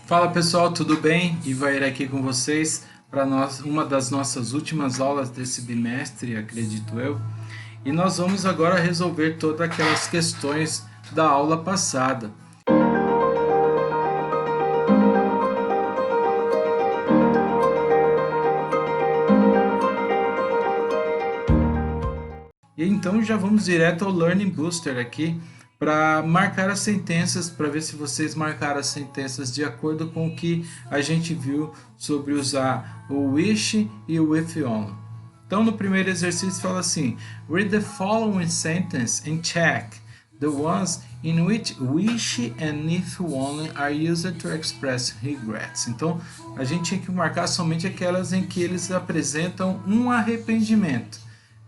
Fala pessoal, tudo bem? Ivair aqui com vocês para uma das nossas últimas aulas desse bimestre, acredito eu. E nós vamos agora resolver todas aquelas questões da aula passada. E então já vamos direto ao Learning Booster aqui para marcar as sentenças, para ver se vocês marcaram as sentenças de acordo com o que a gente viu sobre usar o wish e o if only. Então no primeiro exercício fala assim: read the following sentence and check the ones in which wish and if only are used to express regrets. Então a gente tinha que marcar somente aquelas em que eles apresentam um arrependimento.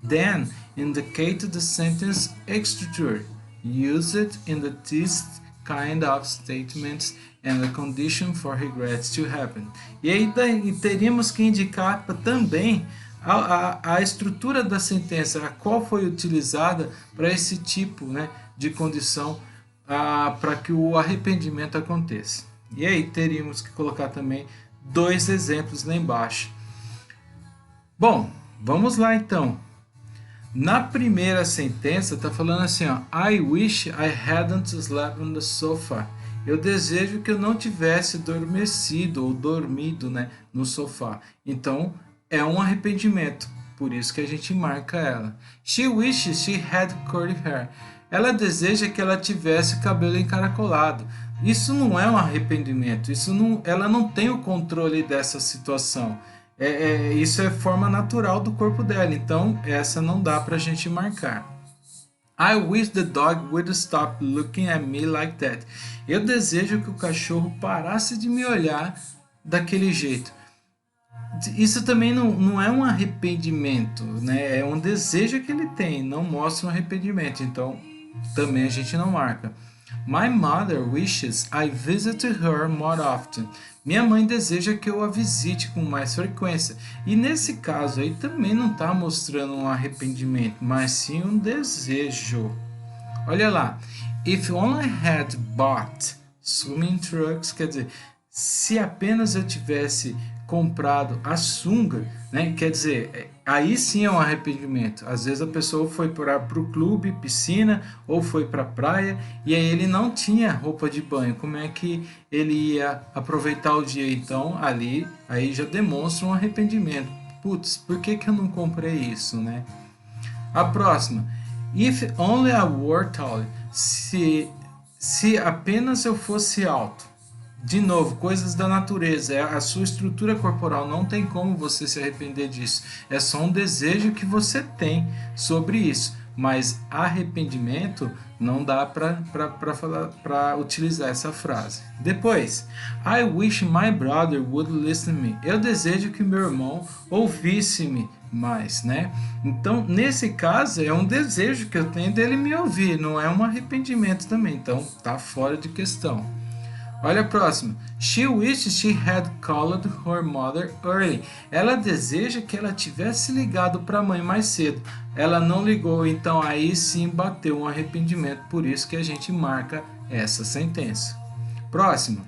Then indicate the sentence structure used in this kind of statements and the condition for regrets to happen. E aí teríamos que indicar também a estrutura da sentença, a qual foi utilizada para esse tipo, né, de condição para que o arrependimento aconteça. E aí teríamos que colocar também dois exemplos lá embaixo. Bom, vamos lá então. Na primeira sentença está falando assim, ó, I wish I hadn't slept on the sofa. Eu desejo que eu não tivesse adormecido ou dormido, né, no sofá. Então é um arrependimento, por isso que a gente marca ela. She wishes she had curly hair. Ela deseja que ela tivesse cabelo encaracolado. Isso não é um arrependimento. Ela não tem o controle dessa situação. Isso é forma natural do corpo dela, então essa não dá pra gente marcar. I wish the dog would stop looking at me like that. Eu desejo que o cachorro parasse de me olhar daquele jeito. Isso também não é um arrependimento, né? É um desejo que ele tem, não mostra um arrependimento, então também a gente não marca. My mother wishes I visited her more often. Minha mãe deseja que eu a visite com mais frequência. E nesse caso aí também não está mostrando um arrependimento, mas sim um desejo. Olha lá. If only had bought swimming trunks, quer dizer, se apenas eu tivesse comprado a sunga, né? Quer dizer, aí sim é um arrependimento. Às vezes a pessoa foi para o clube, piscina, ou foi para a praia, e aí ele não tinha roupa de banho. Como é que ele ia aproveitar o dia? Então aí já demonstra um arrependimento. Putz, por que eu não comprei isso, né? A próxima. If only I were tall. Se apenas eu fosse alto. De novo, coisas da natureza, a sua estrutura corporal, não tem como você se arrepender disso. É só um desejo que você tem sobre isso. Mas arrependimento não dá para utilizar essa frase. Depois, I wish my brother would listen to me. Eu desejo que meu irmão ouvisse-me mais, né? Então, nesse caso, é um desejo que eu tenho dele me ouvir, não é um arrependimento também. Então, tá fora de questão. Olha a próxima. She wishes she had called her mother early. Ela deseja que ela tivesse ligado para a mãe mais cedo. Ela não ligou, então aí sim bateu um arrependimento. Por isso que a gente marca essa sentença. Próxima.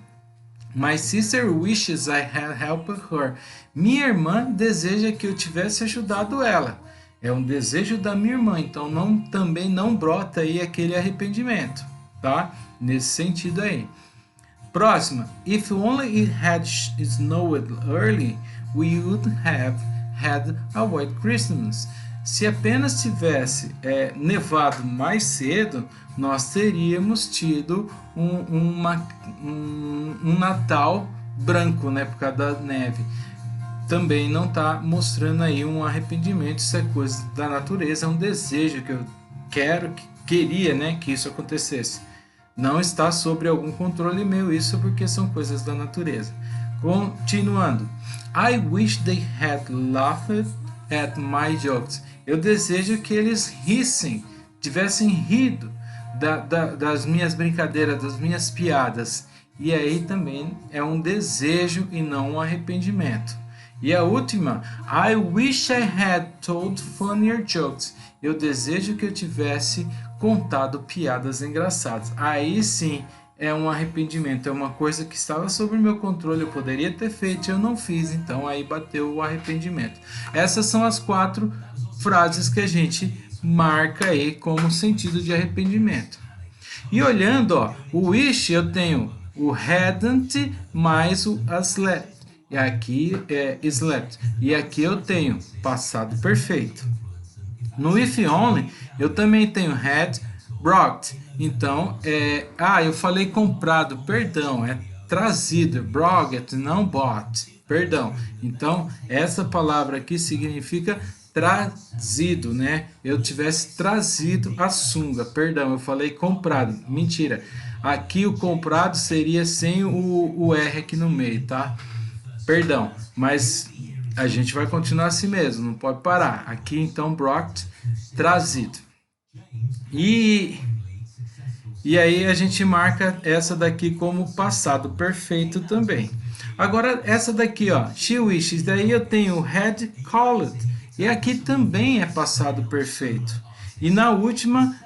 My sister wishes I had helped her. Minha irmã deseja que eu tivesse ajudado ela. É um desejo da minha irmã, então também não brota aí aquele arrependimento, tá? Nesse sentido aí. Próxima. If only it had snowed early, we would have had a white Christmas. Se apenas tivesse nevado mais cedo, nós teríamos tido um Natal branco, né, por causa da neve. Também não está mostrando aí um arrependimento, isso é coisa da natureza, é um desejo que eu queria, né, que isso acontecesse. Não está sobre algum controle meu isso, porque são coisas da natureza. Continuando. I wish they had laughed at my jokes. Eu desejo que eles rissem, tivessem rido das minhas brincadeiras, das minhas piadas. E aí também é um desejo e não um arrependimento. E a última. I wish I had told funnier jokes. Eu desejo que eu tivesse contado piadas engraçadas. Aí sim é um arrependimento, é uma coisa que estava sob o meu controle, eu poderia ter feito e eu não fiz, então aí bateu o arrependimento. Essas são as 4 frases que a gente marca aí como sentido de arrependimento. E olhando, ó, o wish eu tenho o hadn't mais o slept. E aqui é slept. E aqui eu tenho passado perfeito. No if only eu também tenho had, brought. Então, eu falei comprado, perdão, é trazido, brought, não bought, perdão. Então, essa palavra aqui significa trazido, né? Eu tivesse trazido a sunga, perdão, eu falei comprado, mentira. Aqui o comprado seria sem o R aqui no meio, tá? Perdão, mas a gente vai continuar assim mesmo, não pode parar. Aqui então, brought, trazido. E aí a gente marca essa daqui como passado perfeito também. Agora essa daqui, ó, she wishes, daí eu tenho had called, e aqui também é passado perfeito. E na última,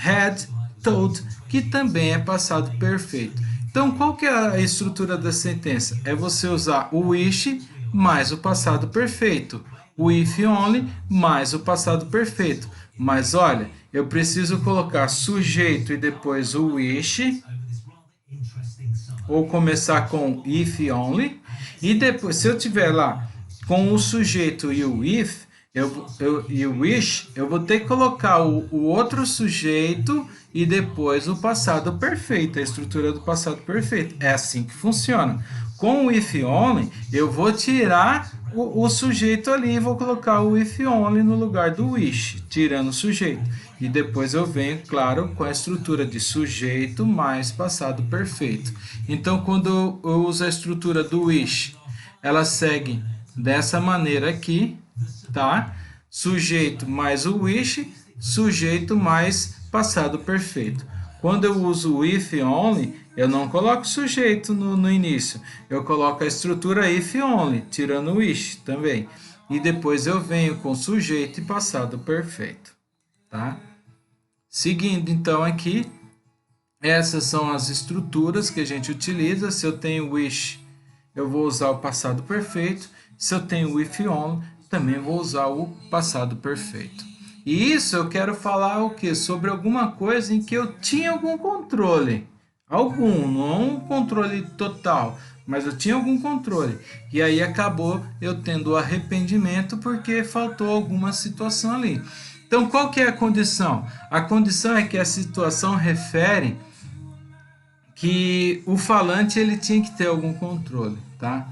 had told, que também é passado perfeito. Então qual que é a estrutura da sentença? É você usar o wish mais o passado perfeito. O if only mais o passado perfeito. Mas olha, eu preciso colocar sujeito e depois o wish, ou começar com if only, e depois, se eu tiver lá com o sujeito e o if, e o wish, eu vou ter que colocar o outro sujeito e depois o passado perfeito, a estrutura do passado perfeito. É assim que funciona. Com o if only, eu vou tirar o sujeito ali e vou colocar o if only no lugar do wish, tirando o sujeito. E depois eu venho, claro, com a estrutura de sujeito mais passado perfeito. Então, quando eu uso a estrutura do wish, ela segue dessa maneira aqui, tá? Sujeito mais o wish, sujeito mais passado perfeito. Quando eu uso o if only, eu não coloco sujeito no início, eu coloco a estrutura if only, tirando o wish também. E depois eu venho com sujeito e passado perfeito, tá? Seguindo então aqui, essas são as estruturas que a gente utiliza. Se eu tenho wish, eu vou usar o passado perfeito. Se eu tenho if only, também vou usar o passado perfeito. E isso eu quero falar o que? Sobre alguma coisa em que eu tinha algum controle. Algum, não um controle total, mas eu tinha algum controle. E aí acabou eu tendo arrependimento porque faltou alguma situação ali. Então, qual que é a condição? A condição é que a situação refere que o falante ele tinha que ter algum controle, tá?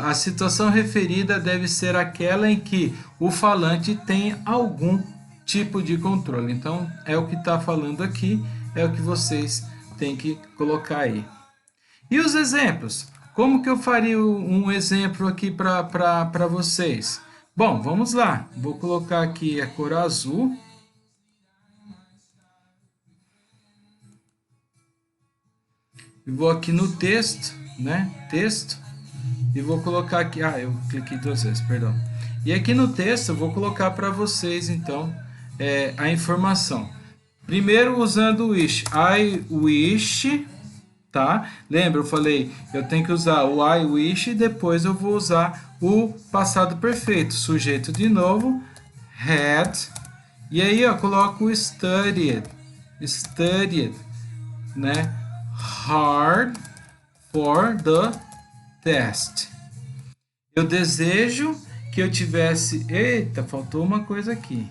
A situação referida deve ser aquela em que o falante tem algum tipo de controle. Então, é o que está falando aqui, é o que vocês têm que colocar aí. E os exemplos? Como que eu faria um exemplo aqui para vocês? Bom, vamos lá. Vou colocar aqui a cor azul. E vou aqui no texto, né? Texto. E vou colocar aqui... eu cliquei 2 vezes, perdão. E aqui no texto eu vou colocar para vocês, então, a informação. Primeiro usando o wish. I wish, tá? Lembra, eu falei, eu tenho que usar o I wish e depois eu vou usar o passado perfeito. Sujeito de novo, had. E aí eu coloco o studied, né? Hard for the test. Eu desejo que eu tivesse... Eita, faltou uma coisa aqui.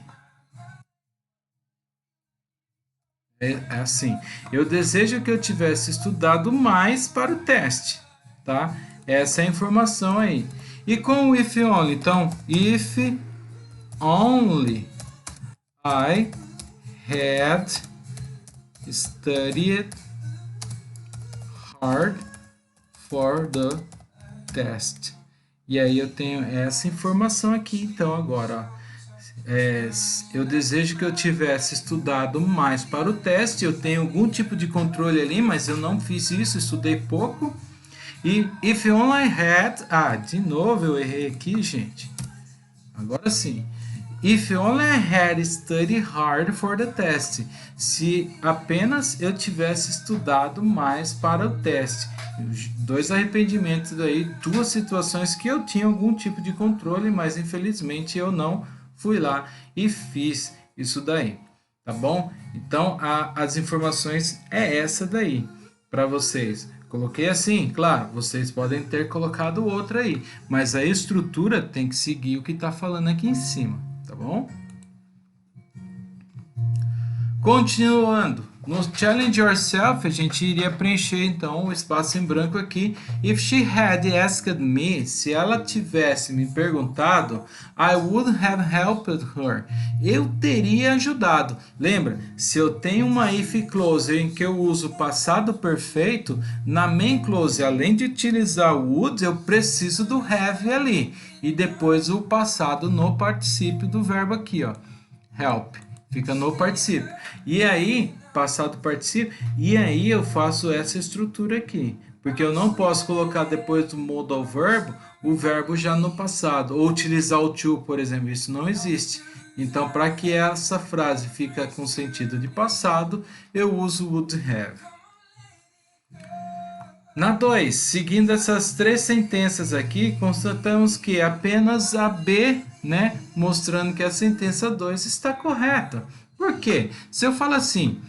É assim. Eu desejo que eu tivesse estudado mais para o teste, tá? Essa é a informação aí. E com o if only, então, if only I had studied hard for the test. E aí eu tenho essa informação aqui, então agora, ó. Eu desejo que eu tivesse estudado mais para o teste. Eu tenho algum tipo de controle ali, mas eu não fiz isso, estudei pouco. E if only I had... de novo eu errei aqui, gente. Agora sim. If only I had studied hard for the test. Se apenas eu tivesse estudado mais para o teste. Dois arrependimentos aí, duas situações que eu tinha algum tipo de controle, mas infelizmente eu não fui lá e fiz isso daí, tá bom? Então as informações é essa daí para vocês. Coloquei assim, claro, vocês podem ter colocado outra aí, mas a estrutura tem que seguir o que está falando aqui em cima, tá bom? Continuando, no Challenge Yourself, a gente iria preencher então o espaço em branco aqui. If she had asked me, se ela tivesse me perguntado, I would have helped her. Eu teria ajudado. Lembra, se eu tenho uma if clause em que eu uso passado perfeito, na main clause, além de utilizar o would, eu preciso do have ali. E depois o passado no particípio do verbo aqui, ó, help. Fica no particípio. E aí, passado particípio, e aí eu faço essa estrutura aqui. Porque eu não posso colocar depois do modal verbo, o verbo já no passado. Ou utilizar o to, por exemplo. Isso não existe. Então, para que essa frase fique com sentido de passado, eu uso would have. Na 2, seguindo essas três sentenças aqui, constatamos que apenas a B, né, mostrando que a sentença 2 está correta. Por quê? Se eu falo assim,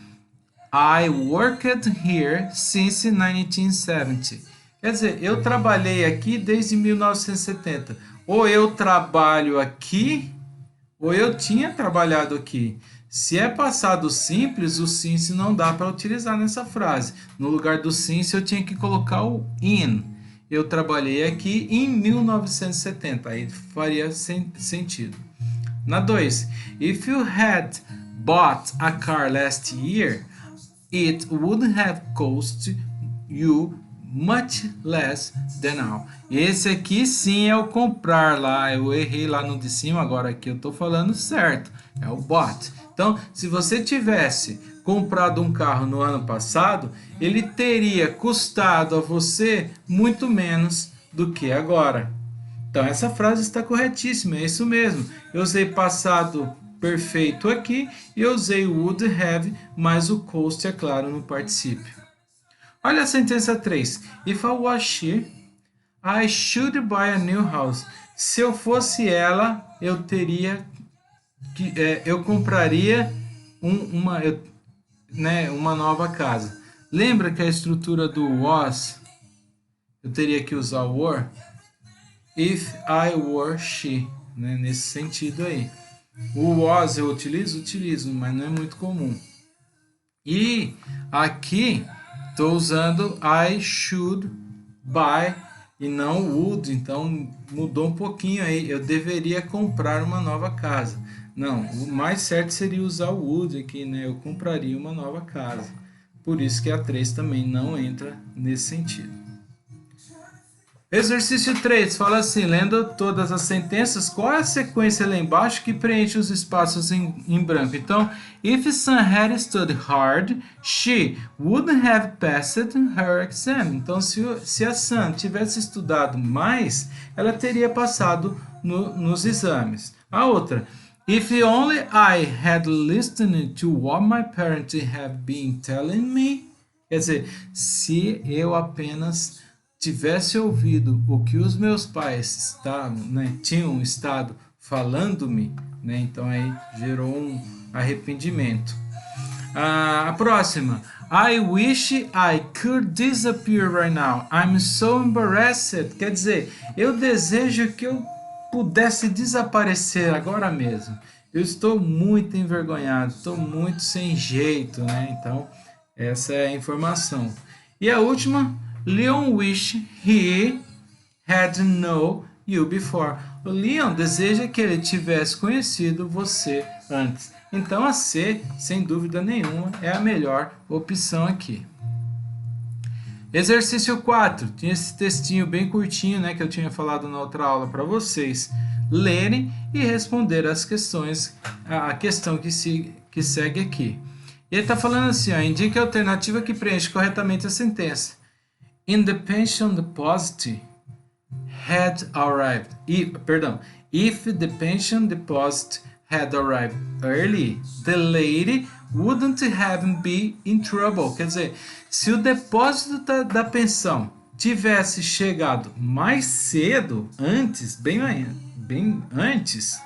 I worked here since 1970. Quer dizer, eu trabalhei aqui desde 1970. Ou eu trabalho aqui, ou eu tinha trabalhado aqui. Se é passado simples, o since não dá para utilizar nessa frase. No lugar do since, eu tinha que colocar o in. Eu trabalhei aqui em 1970. Aí faria sentido. Na 2. If you had bought a car last year, it would have cost you much less than now. Esse aqui sim é o comprar lá. Eu errei lá no de cima, agora aqui eu estou falando certo. É o bought. Então, se você tivesse comprado um carro no ano passado, ele teria custado a você muito menos do que agora. Então, essa frase está corretíssima, é isso mesmo. Eu usei passado perfeito aqui e eu usei would have, mas o cost, é claro, no particípio. Olha a sentença 3. If I was she, I should buy a new house. Se eu fosse ela, eu teria eu compraria uma nova casa. Lembra que a estrutura do was, eu teria que usar o were? If I were she, né? Nesse sentido aí. O was eu utilizo, mas não é muito comum. E aqui estou usando I should buy e não would, então mudou um pouquinho aí. Eu deveria comprar uma nova casa. Não, o mais certo seria usar o would aqui, né? Eu compraria uma nova casa. Por isso que a 3 também não entra nesse sentido. Exercício 3, fala assim, lendo todas as sentenças, qual é a sequência lá embaixo que preenche os espaços em branco? Então, if Sam had studied hard, she would have passed her exam. Então, se a Sam tivesse estudado mais, ela teria passado nos exames. A outra, if only I had listened to what my parents have been telling me. Quer dizer, se eu apenas tivesse ouvido o que os meus pais tinham estado falando-me, né? Então aí gerou um arrependimento. A próxima. I wish I could disappear right now. I'm so embarrassed. Quer dizer, eu desejo que eu pudesse desaparecer agora mesmo. Eu estou muito envergonhado, estou muito sem jeito, né? Então, essa é a informação. E a última, Leon wish he had known you before. O Leon deseja que ele tivesse conhecido você antes. Então a C, sem dúvida nenhuma, é a melhor opção aqui. Exercício 4. Tinha esse textinho bem curtinho, né, que eu tinha falado na outra aula para vocês lerem e responder as questões, a questão que segue aqui. E ele está falando assim, ó, indique a alternativa que preenche corretamente a sentença. In the pension deposit had arrived. If the pension deposit had arrived early, the lady wouldn't have been in trouble. Quer dizer, se o depósito da pensão tivesse chegado mais cedo, antes, bem antes,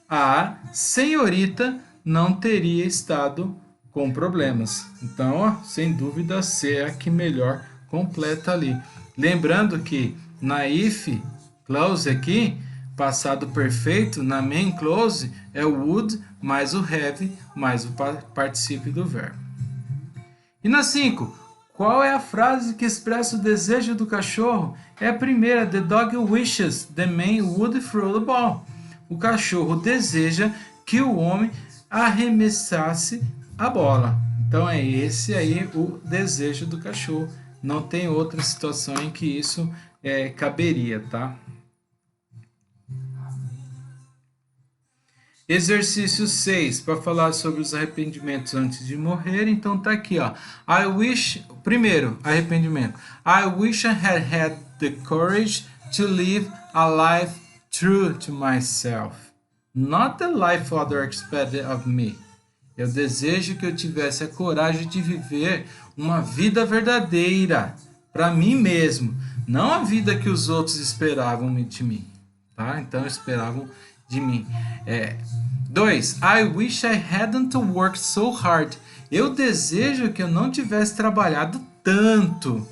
a senhorita não teria estado com problemas. Então, ó, sem dúvida, C é a que melhor completa ali. Lembrando que na if clause aqui, passado perfeito, na main clause é o would mais o have mais o particípio do verbo. E na 5, qual é a frase que expressa o desejo do cachorro? É a primeira, the dog wishes the man would throw the ball. O cachorro deseja que o homem arremessasse a bola. Então é esse aí o desejo do cachorro. Não tem outra situação em que isso caberia, tá? Exercício 6, para falar sobre os arrependimentos antes de morrer, então tá aqui, ó. Primeiro, arrependimento. I wish I had the courage to live a life true to myself, not the life others expected of me. Eu desejo que eu tivesse a coragem de viver uma vida verdadeira para mim mesmo, não a vida que os outros esperavam de mim, tá? Então esperavam de mim. 2. I wish I hadn't worked so hard. Eu desejo que eu não tivesse trabalhado tanto.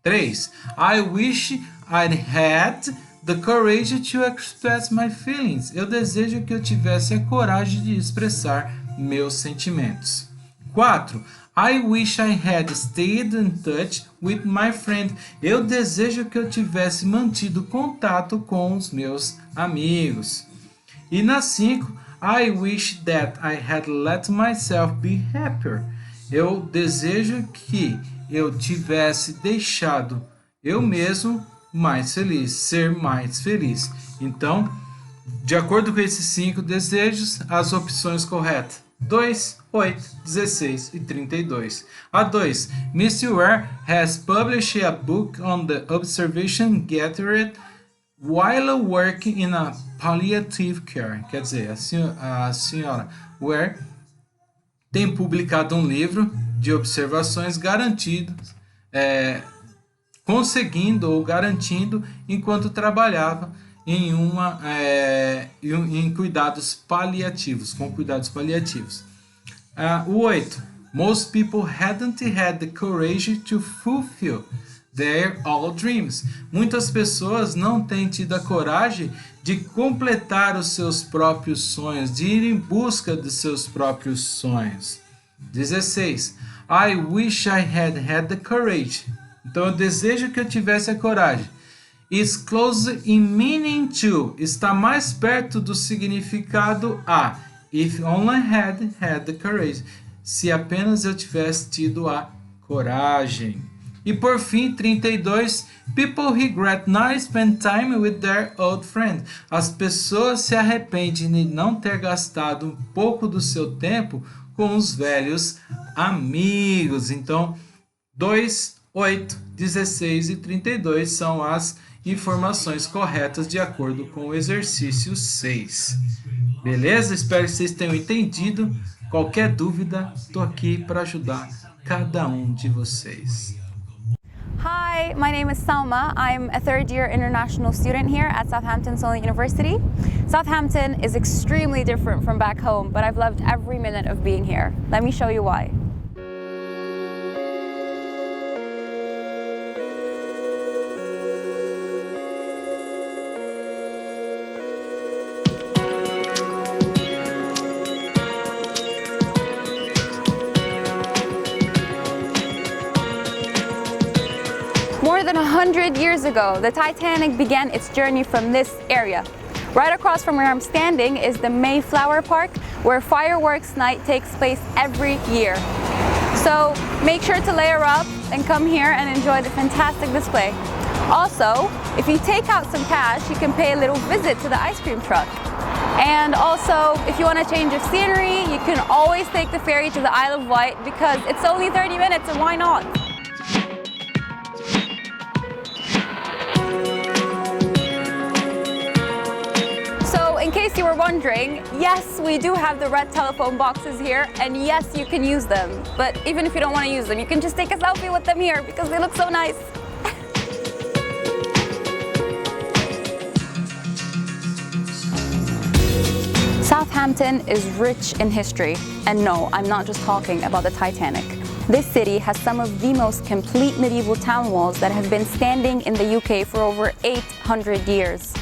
3. I wish I had the courage to express my feelings. Eu desejo que eu tivesse a coragem de expressar meus sentimentos. 4. I wish I had stayed in touch with my friend. Eu desejo que eu tivesse mantido contato com os meus amigos. E na 5, I wish that I had let myself be happier. Eu desejo que eu tivesse deixado eu mesmo mais feliz, ser mais feliz. Então, de acordo com esses 5 desejos, as opções corretas: 2, 8, 16 e 32. A 2. Mr. Ware has published a book on the observation gathered while working in a palliative care. Quer dizer, a senhora Ware tem publicado um livro de observações conseguindo ou garantindo enquanto trabalhava em cuidados paliativos, com cuidados paliativos. O 8. Most people hadn't had the courage to fulfill their all dreams. Muitas pessoas não têm tido a coragem de completar os seus próprios sonhos, de ir em busca dos seus próprios sonhos. 16. I wish I had the courage. Então eu desejo que eu tivesse a coragem. Is close in meaning to. Está mais perto do significado a. If only had the courage. Se apenas eu tivesse tido a coragem. E por fim, 32. People regret not spend time with their old friend. As pessoas se arrependem de não ter gastado um pouco do seu tempo com os velhos amigos. Então, 2, 8, 16 e 32 são as informações corretas de acordo com o exercício 6. Beleza? Espero que vocês tenham entendido. Qualquer dúvida, estou aqui para ajudar cada um de vocês. Hi, my name is Salma. I'm a third-year international student here at Southampton Solent University. Southampton is extremely different from back home, but I've loved every minute of being here. Let me show you why. More than 100 years ago, the Titanic began its journey from this area. Right across from where I'm standing is the Mayflower Park, where fireworks night takes place every year. So make sure to layer up and come here and enjoy the fantastic display. Also, if you take out some cash, you can pay a little visit to the ice cream truck. And also, if you want a change of scenery, you can always take the ferry to the Isle of Wight because it's only 30 minutes and why not? In case you were were wondering, yes, we do have the red telephone boxes here, and yes, you can use them. But even if you don't want to use them, you can just take a selfie with them here because they look so nice. Southampton is rich in history, and no, I'm not just talking about the Titanic. This city has some of the most complete medieval town walls that have been standing in the UK for over 800 years.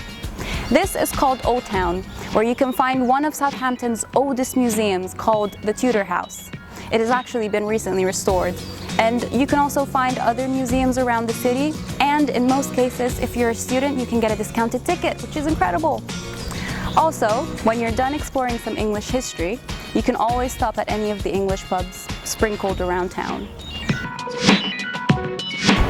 This is called Old Town, where you can find one of Southampton's oldest museums called the Tudor House. It has actually been recently restored, and you can also find other museums around the city, and in most cases, if you're a student, you can get a discounted ticket, which is incredible. Also, when you're done exploring some English history, you can always stop at any of the English pubs sprinkled around town.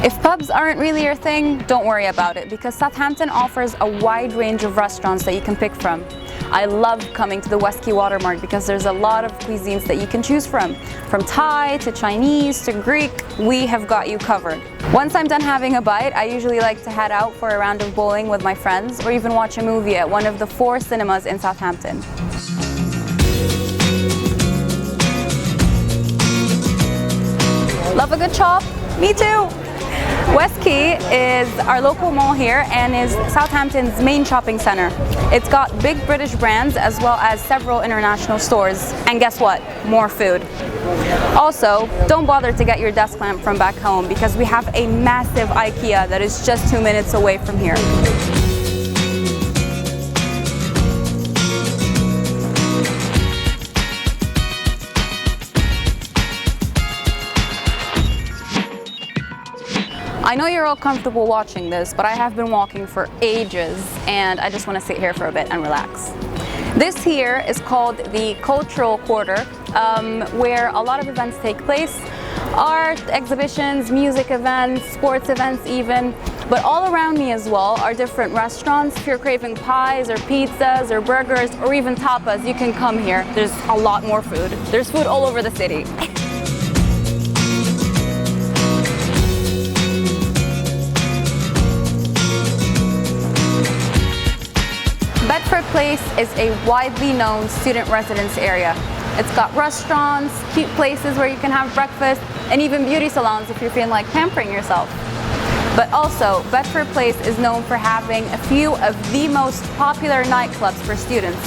If pubs aren't really your thing, don't worry about it, because Southampton offers a wide range of restaurants that you can pick from. I love coming to the West Quay Watermark because there's a lot of cuisines that you can choose from. From Thai to Chinese to Greek, we have got you covered. Once I'm done having a bite, I usually like to head out for a round of bowling with my friends or even watch a movie at one of the 4 cinemas in Southampton. Love a good chop? Me too! West Quay is our local mall here and is Southampton's main shopping center. It's got big British brands as well as several international stores. And guess what? More food. Also, don't bother to get your desk lamp from back home because we have a massive IKEA that is just 2 minutes away from here. I know you're all comfortable watching this, but I have been walking for ages and I just want to sit here for a bit and relax. This here is called the Cultural Quarter, where a lot of events take place. Art, exhibitions, music events, sports events even. But all around me as well are different restaurants. If you're craving pies or pizzas or burgers or even tapas, you can come here. There's a lot more food. There's food all over the city. Bedford Place is a widely known student residence area. It's got restaurants, cute places where you can have breakfast, and even beauty salons if you're feeling like pampering yourself. But also, Bedford Place is known for having a few of the most popular nightclubs for students.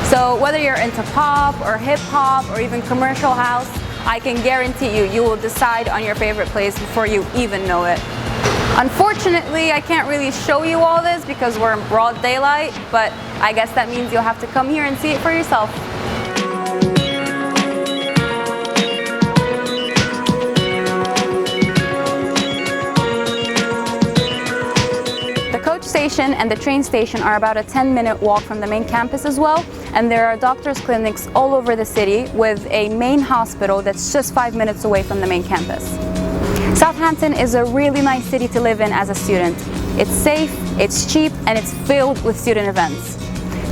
So whether you're into pop or hip hop or even commercial house, I can guarantee you will decide on your favorite place before you even know it. Unfortunately, I can't really show you all this because we're in broad daylight, but I guess that means you'll have to come here and see it for yourself. The coach station and the train station are about a 10-minute walk from the main campus as well, and there are doctors' clinics all over the city with a main hospital that's just 5 minutes away from the main campus. Southampton is a really nice city to live in as a student. It's safe, it's cheap, and it's filled with student events.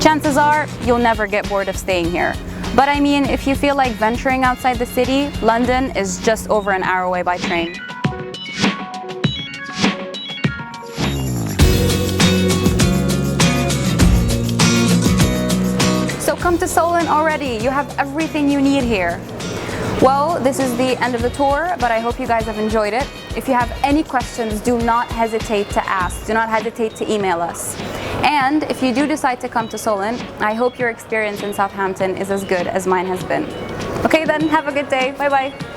Chances are you'll never get bored of staying here. But I mean, if you feel like venturing outside the city, London is just over an hour away by train. So come to Solent already. You have everything you need here. Well, this is the end of the tour, but I hope you guys have enjoyed it. If you have any questions, do not hesitate to ask. Do not hesitate to email us. And if you do decide to come to Solent, I hope your experience in Southampton is as good as mine has been. Okay then, have a good day. Bye-bye.